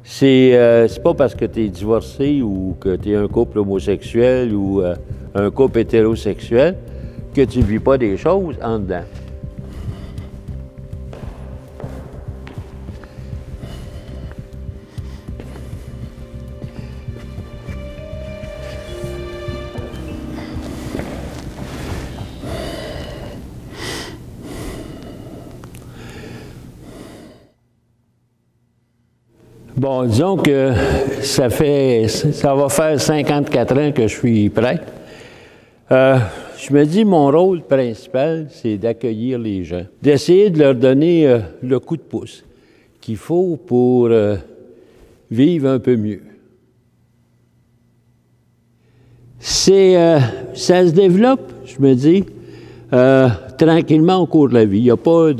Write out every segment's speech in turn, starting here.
C'est pas parce que tu es divorcé ou que tu es un couple homosexuel ou un couple hétérosexuel que tu vis pas des choses en dedans. Bon, disons que ça va faire 54 ans que je suis prêtre. Je me dis, mon rôle principal, c'est d'accueillir les gens, d'essayer de leur donner le coup de pouce qu'il faut pour vivre un peu mieux. Ça se développe, je me dis, tranquillement au cours de la vie. Il n'y a pas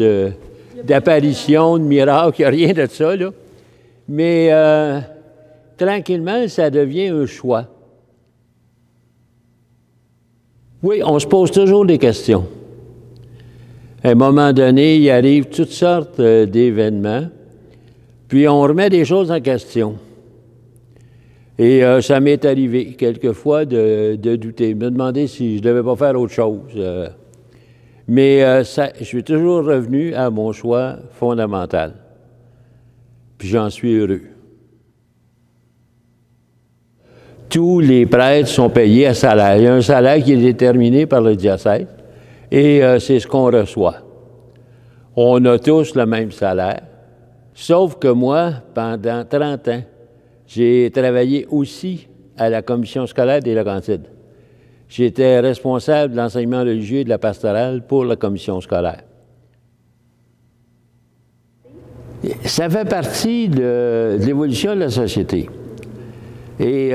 d'apparition, de miracle, il n'y a rien de ça, là. Mais tranquillement, ça devient un choix. Oui, on se pose toujours des questions. À un moment donné, il arrive toutes sortes d'événements, puis on remet des choses en question. Et ça m'est arrivé quelquefois de douter, de me demander si je ne devais pas faire autre chose. Mais je suis toujours revenu à mon choix fondamental. Puis j'en suis heureux. Tous les prêtres sont payés à salaire. Il y a un salaire qui est déterminé par le diocèse et c'est ce qu'on reçoit. On a tous le même salaire, sauf que moi, pendant 30 ans, j'ai travaillé aussi à la commission scolaire des Laurentides. J'étais responsable de l'enseignement religieux et de la pastorale pour la commission scolaire. Ça fait partie de l'évolution de la société. Et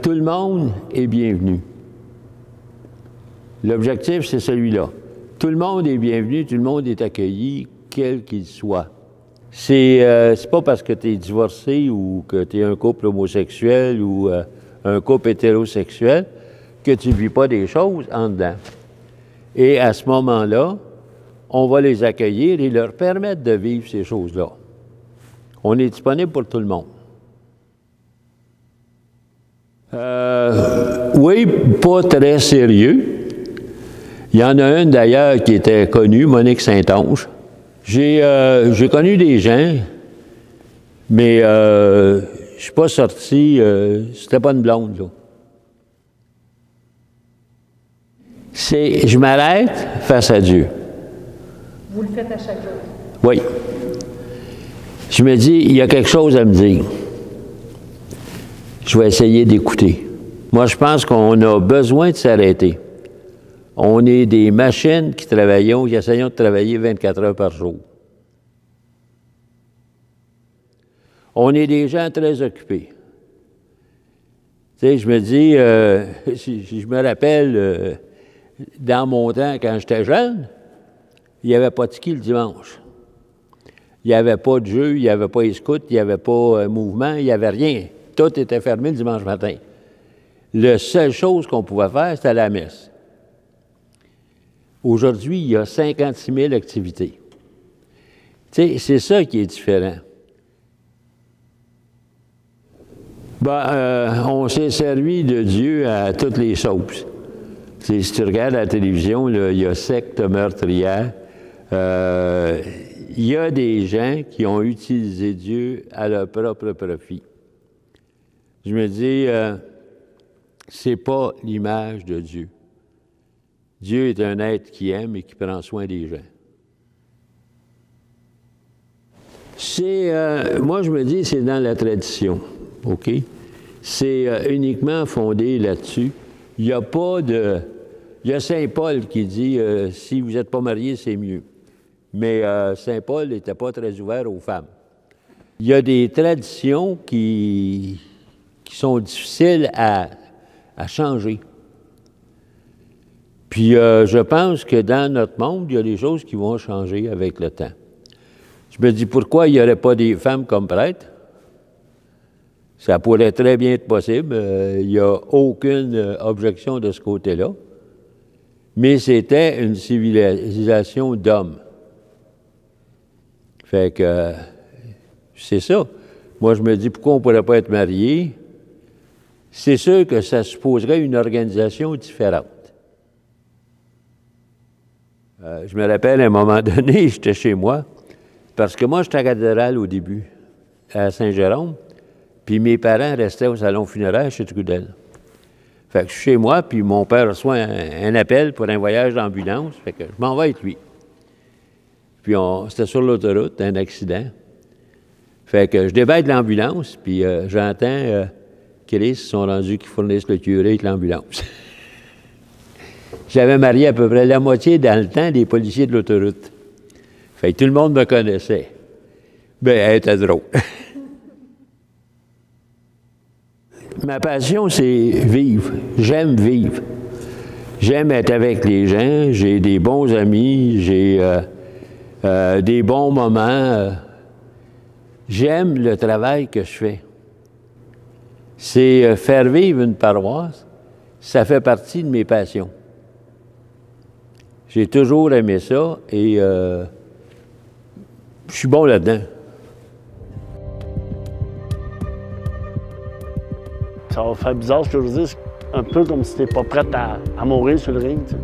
tout le monde est bienvenu. L'objectif, c'est celui-là. Tout le monde est bienvenu, tout le monde est accueilli, quel qu'il soit. C'est pas parce que tu es divorcé ou que tu es un couple homosexuel ou un couple hétérosexuel que tu ne vis pas des choses en dedans. Et à ce moment-là, on va les accueillir et leur permettre de vivre ces choses-là. On est disponible pour tout le monde. Oui, pas très sérieux. Il y en a une d'ailleurs qui était connue, Monique Saint-Onge. J'ai connu des gens, mais je ne suis pas sorti, c'était pas une blonde, là. Je m'arrête face à Dieu. Vous le faites à chaque jour? Oui. Je me dis, il y a quelque chose à me dire. Je vais essayer d'écouter. Moi, je pense qu'on a besoin de s'arrêter. On est des machines qui essayons de travailler 24 heures par jour. On est des gens très occupés. Tu sais, je me dis, si je me rappelle, dans mon temps, quand j'étais jeune, il n'y avait pas de ski le dimanche. Il n'y avait pas de jeu, il n'y avait pas de scouts, il n'y avait pas mouvement, il n'y avait rien. Tout était fermé le dimanche matin. La seule chose qu'on pouvait faire, c'était la messe. Aujourd'hui, il y a 56 000 activités. Tu sais, c'est ça qui est différent. On s'est servi de Dieu à toutes les sauces. Si tu regardes la télévision, là, il y a secte meurtrière. Il y a des gens qui ont utilisé Dieu à leur propre profit. Je me dis, c'est pas l'image de Dieu. Dieu est un être qui aime et qui prend soin des gens. Moi, je me dis, c'est dans la tradition, OK? C'est uniquement fondé là-dessus. Il n'y a pas de... Il y a Saint Paul qui dit, si vous n'êtes pas marié, c'est mieux. Mais Saint Paul n'était pas très ouvert aux femmes. Il y a des traditions qui sont difficiles à changer. Puis je pense que dans notre monde, il y a des choses qui vont changer avec le temps. Je me dis, pourquoi il n'y aurait pas des femmes comme prêtres? Ça pourrait très bien être possible. Il n'y a aucune objection de ce côté-là. Mais c'était une civilisation d'hommes. Fait que c'est ça. Moi, je me dis, pourquoi on ne pourrait pas être marié? C'est sûr que ça supposerait une organisation différente. Je me rappelle, à un moment donné, j'étais chez moi, parce que moi, j'étais à la cathédrale au début, à Saint-Jérôme, puis mes parents restaient au salon funéraire chez Trudel. Fait que je suis chez moi, puis mon père reçoit un appel pour un voyage d'ambulance, fait que je m'en vais avec lui. Puis c'était sur l'autoroute, un accident. Fait que je déballe de l'ambulance, puis j'entends qu'ils sont rendus qu'ils fournissent le curé avec l'ambulance. J'avais marié à peu près la moitié dans le temps des policiers de l'autoroute. Fait que tout le monde me connaissait. Ben, elle était drôle. Ma passion, c'est vivre. J'aime vivre. J'aime être avec les gens. J'ai des bons amis. J'ai des bons moments. J'aime le travail que je fais. C'est faire vivre une paroisse. Ça fait partie de mes passions. J'ai toujours aimé ça et je suis bon là-dedans. Ça va faire bizarre ce que je veux dire, un peu comme si t'es pas prête à mourir sur le ring. T'sais.